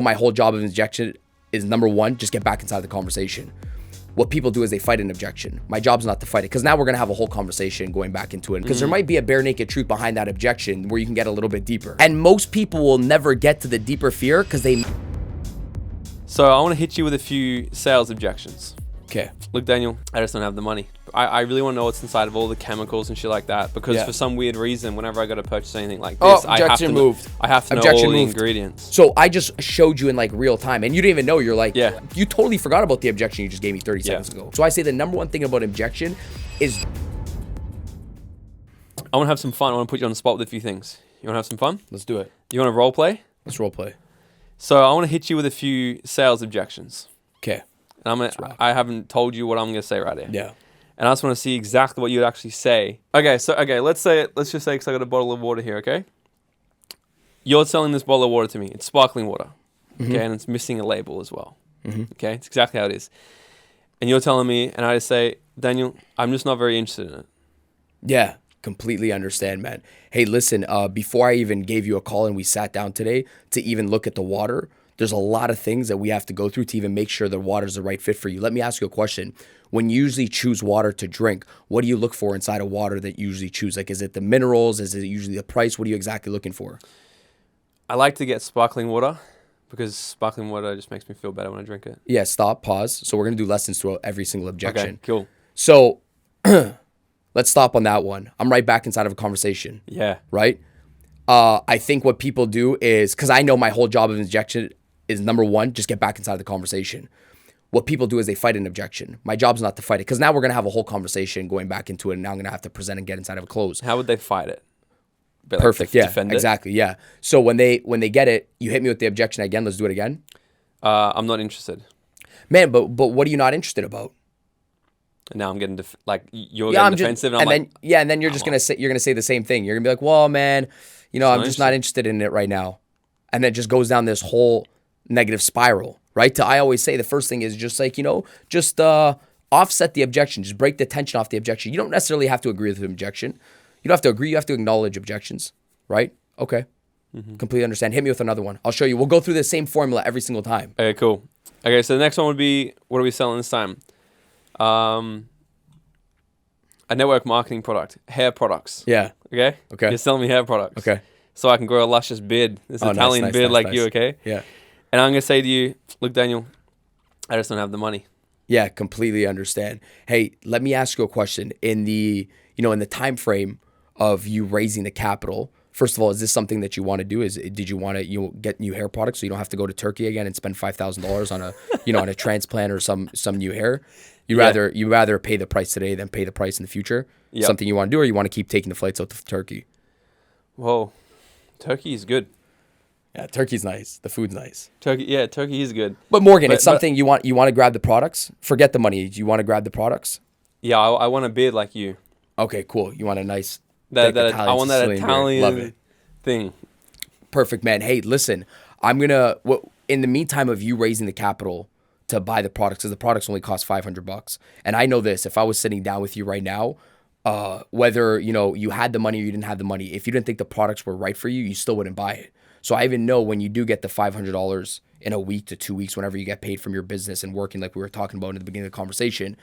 my whole job of objection is number one, just get back inside the conversation. What people do is they fight an objection. My job's not to fight it, because now we're going to have a whole conversation going back into it, because there might be a bare naked truth behind that objection where you can get a little bit deeper. And most people will never get to the deeper fear because they... So I want to hit you with a few sales objections. Okay. Look, Daniel, I just don't have the money. I really want to know what's inside of all the chemicals and shit like that, because for some weird reason, whenever I go to purchase anything like this, I have to know all the ingredients. So I just showed you in like real time, and you didn't even know. You're like, yeah, you totally forgot about the objection you just gave me 30 seconds ago. So I say the number one thing about objection is... I want to have some fun. I want to put you on the spot with a few things. You want to have some fun? Let's do it. You want to role play? Let's role play. So I want to hit you with a few sales objections. Okay. And I haven't told you what I'm going to say right here. Yeah. And I just want to see exactly what you would actually say. Okay, let's just say, because I got a bottle of water here, okay? You're selling this bottle of water to me. It's sparkling water, okay? And it's missing a label as well, okay? It's exactly how it is. And you're telling me, and I just say, Daniel, I'm just not very interested in it. Yeah, completely understand, man. Hey, listen, before I even gave you a call and we sat down today to even look at the water, there's a lot of things that we have to go through to even make sure the water's the right fit for you. Let me ask you a question. When you usually choose water to drink, what do you look for inside of water that you usually choose? Like, is it the minerals? Is it usually the price? What are you exactly looking for? I like to get sparkling water, because sparkling water just makes me feel better when I drink it. Yeah, stop, pause. So we're going to do lessons throughout every single objection. Okay, cool. So let's stop on that one. I'm right back inside of a conversation. Yeah. Right? I think what people do is, because I know my whole job of objection is number one, just get back inside the conversation. What people do is they fight an objection. My job's not to fight it, because now we're going to have a whole conversation going back into it, and now I'm going to have to present and get inside of a close. How would they fight it? Perfect. Yeah, exactly. Yeah. So when they get it, you hit me with the objection again. Let's do it again. I'm not interested. Man, but what are you not interested about? And now I'm getting you're getting defensive, and then you're just gonna say the same thing. You're gonna be like, well, man, I'm just not interested in it right now, and it just goes down this whole negative spiral, right? I always say the first thing is just like, just offset the objection, just break the tension off the objection. You don't necessarily have to agree with the objection. You don't have to agree. You have to acknowledge objections, right? Okay. Completely understand. Hit me with another one. I'll show you. We'll go through the same formula every single time. Okay, cool. Okay, so the next one would be, what are we selling this time? A network marketing product, hair products. Yeah. Okay? Okay. You're selling me hair products. Okay. So I can grow a luscious beard, this Italian beard like you, okay? Yeah. And I'm going to say to you, look, Daniel, I just don't have the money. Yeah, completely understand. Hey, let me ask you a question. In the time frame of you raising the capital, first of all, is this something that you want to do? Did you want to get new hair products so you don't have to go to Turkey again and spend $5,000 on a on a transplant or some new hair? You rather pay the price today than pay the price in the future? Yep. Something you want to do, or you want to keep taking the flights out to Turkey? Whoa, Turkey is good. Yeah, Turkey's nice. The food's nice. Turkey is good. But Morgan, it's something you want to grab the products? Forget the money. You want to grab the products? Yeah, I want a beard like you. Okay, cool. You want a nice I want that Italian thing. Perfect, man. Hey, listen, in the meantime of you raising the capital to buy the products, because the products only cost $500. And I know this, if I was sitting down with you right now, whether, you had the money or you didn't have the money, if you didn't think the products were right for you, you still wouldn't buy it. So I even know when you do get the $500 in a week to 2 weeks, whenever you get paid from your business and working like we were talking about in the beginning of the conversation,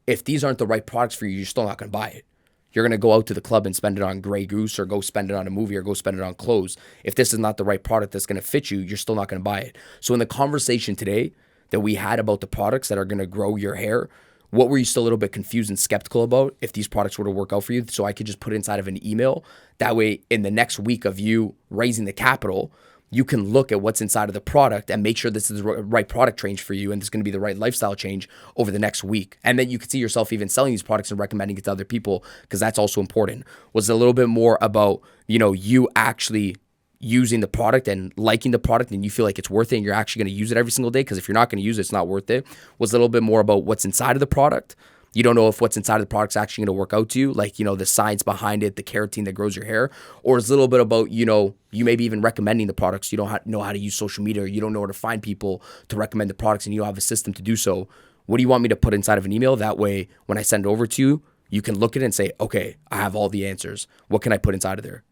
if these aren't the right products for you, you're still not going to buy it. You're going to go out to the club and spend it on Grey Goose, or go spend it on a movie, or go spend it on clothes. If this is not the right product that's going to fit you, you're still not going to buy it. So in the conversation today that we had about the products that are going to grow your hair, what were you still a little bit confused and skeptical about if these products were to work out for you? So I could just put it inside of an email. That way, in the next week of you raising the capital, you can look at what's inside of the product and make sure this is the right product change for you, and this is going to be the right lifestyle change over the next week. And then you can see yourself even selling these products and recommending it to other people, because that's also important. Was it a little bit more about, you actually using the product and liking the product, and you feel like it's worth it and you're actually going to use it every single day? Because if you're not going to use it, it's not worth it. Was it a little bit more about what's inside of the product? You don't know if what's inside of the product's actually going to work out to you, like, the science behind it, the keratin that grows your hair, or it's a little bit about, you maybe even recommending the products. You don't know how to use social media, or you don't know where to find people to recommend the products, and you don't have a system to do so. What do you want me to put inside of an email? That way, when I send it over to you, you can look at it and say, okay, I have all the answers. What can I put inside of there?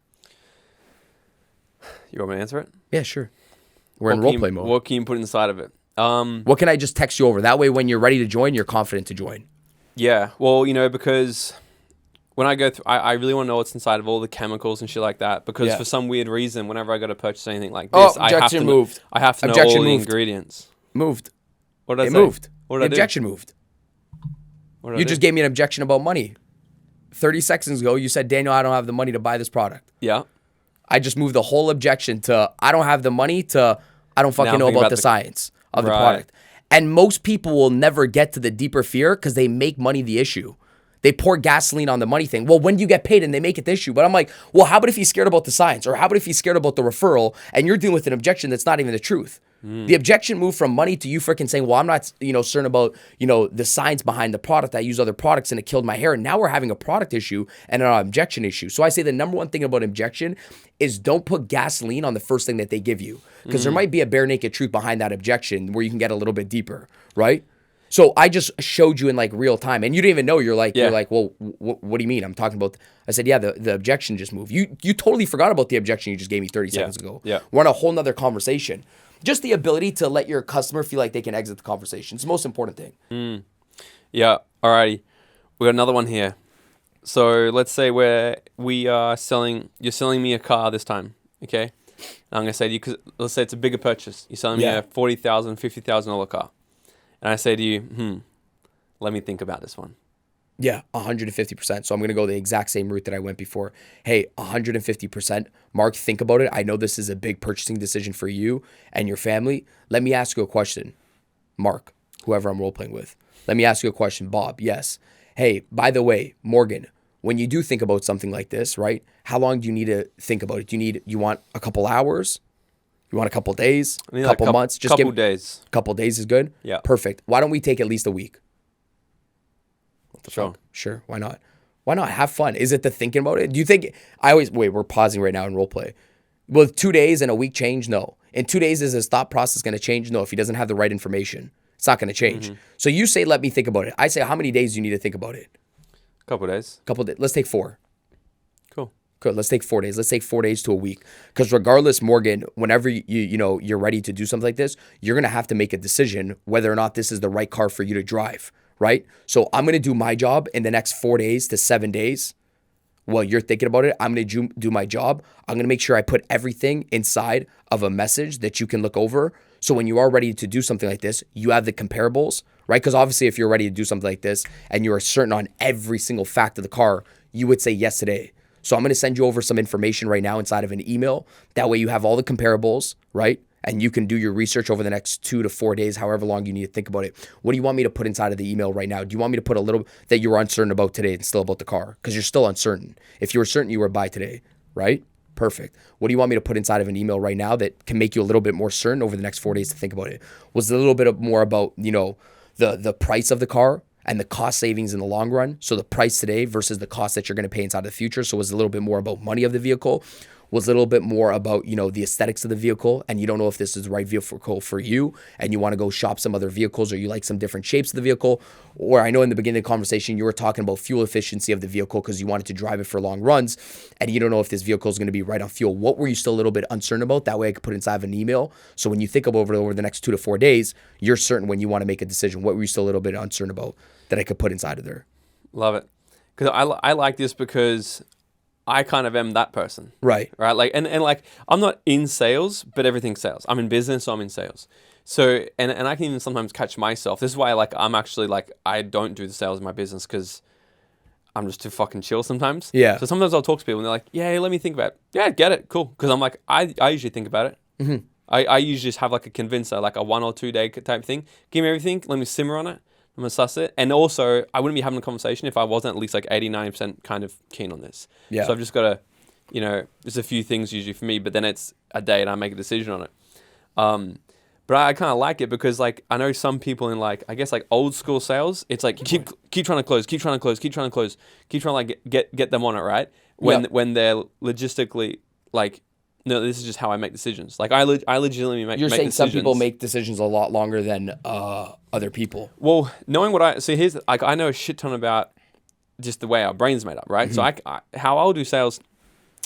You want me to answer it? Yeah, sure. We're in roleplay mode. What can you put inside of it? What can I just text you over? That way, when you're ready to join, you're confident to join. Yeah. Well, because when I go through, I really want to know what's inside of all the chemicals and shit like that. Because for some weird reason, whenever I go to purchase anything like this, I have to know all the ingredients. Moved. What did I say? Moved. What did I do? Objection moved. What did I You do? just gave me an objection about money. 30 seconds ago, you said, Daniel, I don't have the money to buy this product. Yeah. I just moved the whole objection to I don't have the money to I don't fucking know about the science of the product. And most people will never get to the deeper fear because they make money the issue. They pour gasoline on the money thing. Well, when do you get paid? And they make it the issue. But I'm like, well, how about if he's scared about the science? Or how about if he's scared about the referral and you're dealing with an objection that's not even the truth? The objection moved from money to you freaking saying, well, I'm not, certain about, the science behind the product. I use other products and it killed my hair. And now we're having a product issue and an objection issue. So I say the number one thing about objection is don't put gasoline on the first thing that they give you. Because there might be a bare naked truth behind that objection where you can get a little bit deeper, right? So I just showed you in like real time and you didn't even know. You're like, well, what do you mean? I'm talking about, I said, yeah, the objection just moved. You totally forgot about the objection you just gave me 30 seconds ago. Yeah. We're on a whole nother conversation. Just the ability to let your customer feel like they can exit the conversation. It's the most important thing. Yeah. Alrighty. We got another one here. So let's say you're selling me a car this time. Okay. And I'm going to say to you, because let's say it's a bigger purchase. You're selling me a $40,000, $50,000 car. And I say to you, let me think about this one. Yeah, 150%. So I'm going to go the exact same route that I went before. Hey, 150%. Mark, think about it. I know this is a big purchasing decision for you and your family. Let me ask you a question. Mark, whoever I'm role-playing with. Let me ask you a question. Bob, yes. Hey, by the way, Morgan, when you do think about something like this, right? How long do you need to think about it? You want a couple hours? You want a couple days? A couple months? Just couple days. A couple days is good? Yeah. Perfect. Why don't we take at least a week? Sure. Sure. Why not? Why not? Have fun. Is it the thinking about it? Do you think we're pausing right now in role play. Will 2 days and a week change? No. In 2 days, is his thought process going to change? No. If he doesn't have the right information, it's not going to change. So you say, let me think about it. I say, how many days do you need to think about it? Couple days. Couple days. Let's take 4. Cool. Good. Let's take 4 days. Let's take 4 days to a week. Because regardless, Morgan, whenever you're ready to do something like this, you're going to have to make a decision whether or not this is the right car for you to drive. Right? So I'm going to do my job in the next 4 days to 7 days. While you're thinking about it, I'm going to do my job. I'm going to make sure I put everything inside of a message that you can look over. So when you are ready to do something like this, you have the comparables, right? Because obviously if you're ready to do something like this and you are certain on every single fact of the car, you would say yes today. So I'm going to send you over some information right now inside of an email. That way you have all the comparables, right? And you can do your research over the next 2 to 4 days, however long you need to think about it. What do you want me to put inside of the email right now? Do you want me to put a little that you were uncertain about today and still about the car? Because you're still uncertain. If you were certain, you were buy today, right? Perfect. What do you want me to put inside of an email right now that can make you a little bit more certain over the next 4 days to think about it? Was it a little bit more about, the price of the car and the cost savings in the long run? So the price today versus the cost that you're going to pay inside of the future. So was it a little bit more about money of the vehicle? Was a little bit more about, the aesthetics of the vehicle, and you don't know if this is the right vehicle for you, and you want to go shop some other vehicles, or you like some different shapes of the vehicle. Or I know in the beginning of the conversation, you were talking about fuel efficiency of the vehicle because you wanted to drive it for long runs, and you don't know if this vehicle is going to be right on fuel. What were you still a little bit uncertain about? That way I could put it inside of an email. So when you think about it over the next 2 to 4 days, you're certain when you want to make a decision. What were you still a little bit uncertain about that I could put inside of there? Love it. Because I like this because I kind of am that person. Right. Like, and like, I'm not in sales, but everything's sales. I'm in business, so I'm in sales. So, and I can even sometimes catch myself. This is why, I'm actually I don't do the sales in my business because I'm just too fucking chill sometimes. Yeah. So sometimes I'll talk to people and they're like, yeah, let me think about it. Yeah, get it. Cool. Because I'm like, I usually think about it. Mm-hmm. I usually just have a convincer, a 1 or 2 day type thing. Give me everything. Let me simmer on it. I'm going to suss it. And also, I wouldn't be having a conversation if I wasn't at least 80, 90% kind of keen on this. Yeah. So I've just got to, there's a few things usually for me, but then it's a day and I make a decision on it. But I kind of like it because I know some people in I guess old school sales, it's keep trying to close, keep trying to close, keep trying to close, keep trying to get them on it, right? When they're logistically no, this is just how I make decisions. I legitimately make decisions. You're saying some people make decisions a lot longer than other people. Well, knowing what I know a shit ton about just the way our brain's made up, right? Mm-hmm. So how I'll do sales,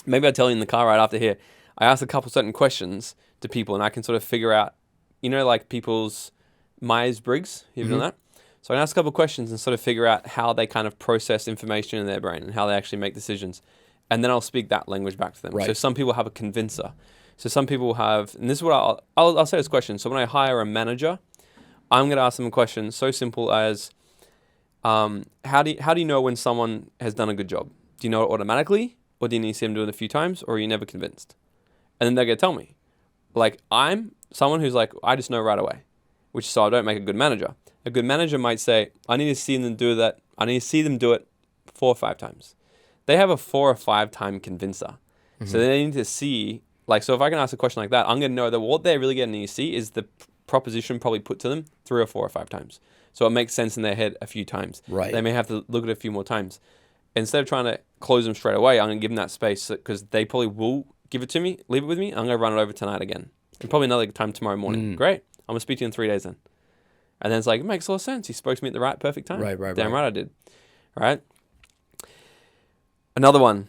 maybe I'll tell you in the car right after here, I ask a couple certain questions to people, and I can sort of figure out, like people's Myers-Briggs. You've done that? So I can ask a couple of questions and sort of figure out how they kind of process information in their brain and how they actually make decisions. And then I'll speak that language back to them. Right. So some people have a convincer. So some people have, and this is what I'll say this question. So when I hire a manager, I'm going to ask them a question so simple as, how do you know when someone has done a good job? Do you know it automatically, or do you need to see them do it a few times, or are you never convinced? And then they're going to tell me. Like, I'm someone who's like, I just know right away, which so I don't make a good manager. A good manager might say, I need to see them do that. I need to see them do it 4 or 5 times. They have a 4 or 5 time convincer. So they need to see, like, so if I can ask a question like that, I'm going to know that what they're really getting to see is the proposition probably put to them 3 or 4 or 5 times. So it makes sense in their head a few times. Right. They may have to look at it a few more times. Instead of trying to close them straight away, I'm going to give them that space because they probably will give it to me, leave it with me. I'm going to run it over tonight again. And probably another time tomorrow morning. Great. I'm going to speak to you in 3 days then. And then it's like, it makes a lot of sense. He spoke to me at the perfect time. Right. Damn right I did. All right. Another one.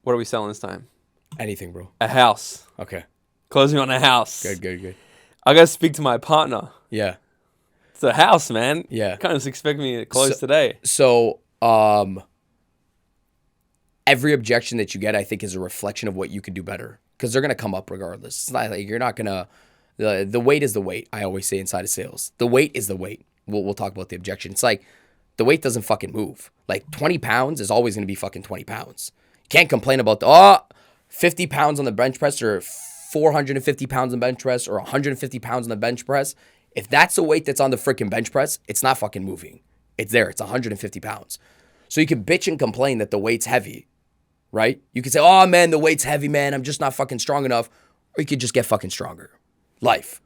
What are we selling this time? Anything, bro. A house. Okay. Closing on a house. Good. I got to speak to my partner. Yeah. It's a house, man. Yeah. Kind of expect me to close today. So, every objection that you get, I think, is a reflection of what you could do better, because they're going to come up regardless. It's not like you're not going to, the weight is the weight. I always say inside of sales, the weight is the weight. We'll talk about the objection. It's like the weight doesn't fucking move. Like 20 pounds is always going to be fucking 20 pounds. You can't complain about 50 pounds on the bench press or 450 pounds on the bench press or 150 pounds on the bench press. If that's the weight that's on the freaking bench press, it's not fucking moving. It's there. It's 150 pounds. So you can bitch and complain that the weight's heavy, right? You can say, oh man, the weight's heavy, man. I'm just not fucking strong enough. Or you could just get fucking stronger. Life.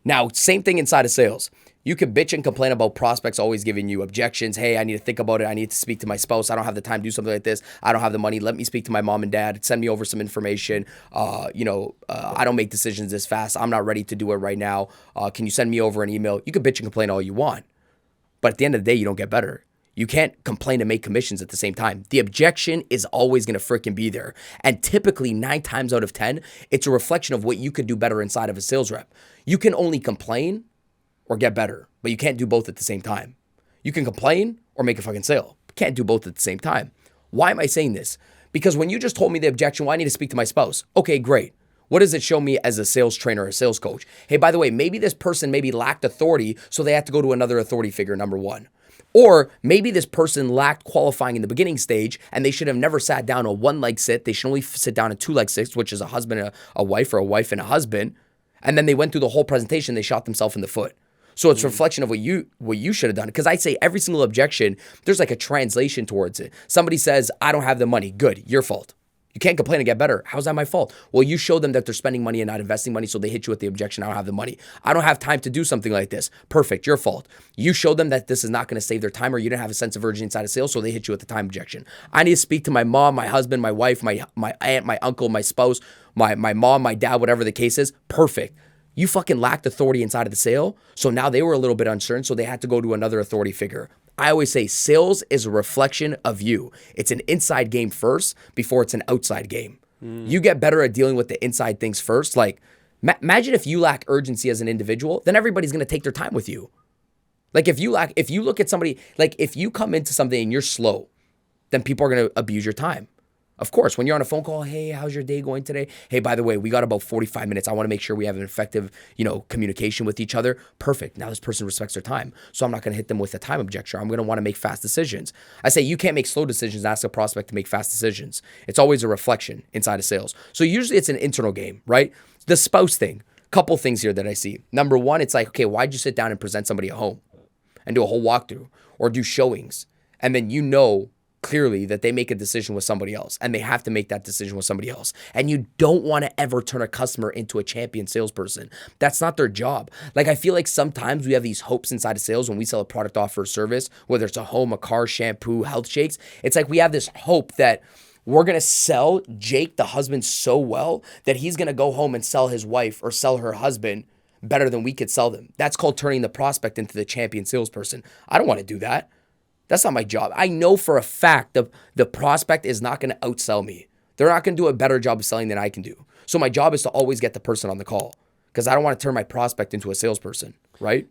Now, same thing inside of sales. You could bitch and complain about prospects always giving you objections. Hey, I need to think about it. I need to speak to my spouse. I don't have the time to do something like this. I don't have the money. Let me speak to my mom and dad. Send me over some information. I don't make decisions this fast. I'm not ready to do it right now. Can you send me over an email? You can bitch and complain all you want. But at the end of the day, you don't get better. You can't complain and make commissions at the same time. The objection is always going to freaking be there. And typically 9 times out of 10, it's a reflection of what you could do better inside of a sales rep. You can only complain or get better, but you can't do both at the same time. You can complain or make a fucking sale. You can't do both at the same time. Why am I saying this? Because when you just told me the objection, well, I need to speak to my spouse. Okay, great. What does it show me as a sales trainer or a sales coach? Hey, by the way, maybe this person maybe lacked authority, so they had to go to another authority figure, number one. Or maybe this person lacked qualifying in the beginning stage and they should have never sat down a 1-leg sit. They should only sit down a 2-leg sit, which is a husband and a wife, or a wife and a husband. And then they went through the whole presentation. They shot themselves in the foot. So it's a reflection of what you should have done. Because I say every single objection, there's like a translation towards it. Somebody says, I don't have the money. Good, your fault. You can't complain and get better. How's that my fault? Well, you showed them that they're spending money and not investing money, so they hit you with the objection, I don't have the money. I don't have time to do something like this. Perfect, your fault. You showed them that this is not going to save their time, or you didn't have a sense of urgency inside of sales, so they hit you with the time objection. I need to speak to my mom, my husband, my wife, my aunt, my uncle, my spouse, my mom, my dad, whatever the case is. Perfect. You fucking lacked authority inside of the sale, so now they were a little bit uncertain, so they had to go to another authority figure. I always say sales is a reflection of you. It's an inside game first before it's an outside game. You get better at dealing with the inside things first. Like, imagine if you lack urgency as an individual, then everybody's going to take their time with you. Like, if you look at somebody, like if you come into something and you're slow, then people are going to abuse your time. Of course, when you're on a phone call, hey, how's your day going today? Hey, by the way, we got about 45 minutes. I want to make sure we have an effective, communication with each other. Perfect. Now this person respects their time. So I'm not going to hit them with a time objection. I'm going to want to make fast decisions. I say you can't make slow decisions and ask a prospect to make fast decisions. It's always a reflection inside of sales. So usually it's an internal game, right? The spouse thing, couple things here that I see. Number one, it's like, okay, why'd you sit down and present somebody at home and do a whole walkthrough or do showings? And then clearly that they make a decision with somebody else, and they have to make that decision with somebody else. And you don't want to ever turn a customer into a champion salesperson. That's not their job. Like, I feel like sometimes we have these hopes inside of sales when we sell a product, offer, or service, whether it's a home, a car, shampoo, health shakes. It's like we have this hope that we're going to sell Jake, the husband, so well that he's going to go home and sell his wife or sell her husband better than we could sell them. That's called turning the prospect into the champion salesperson. I don't want to do that. That's not my job. I know for a fact the prospect is not going to outsell me. They're not going to do a better job of selling than I can do. So my job is to always get the person on the call because I don't want to turn my prospect into a salesperson, right?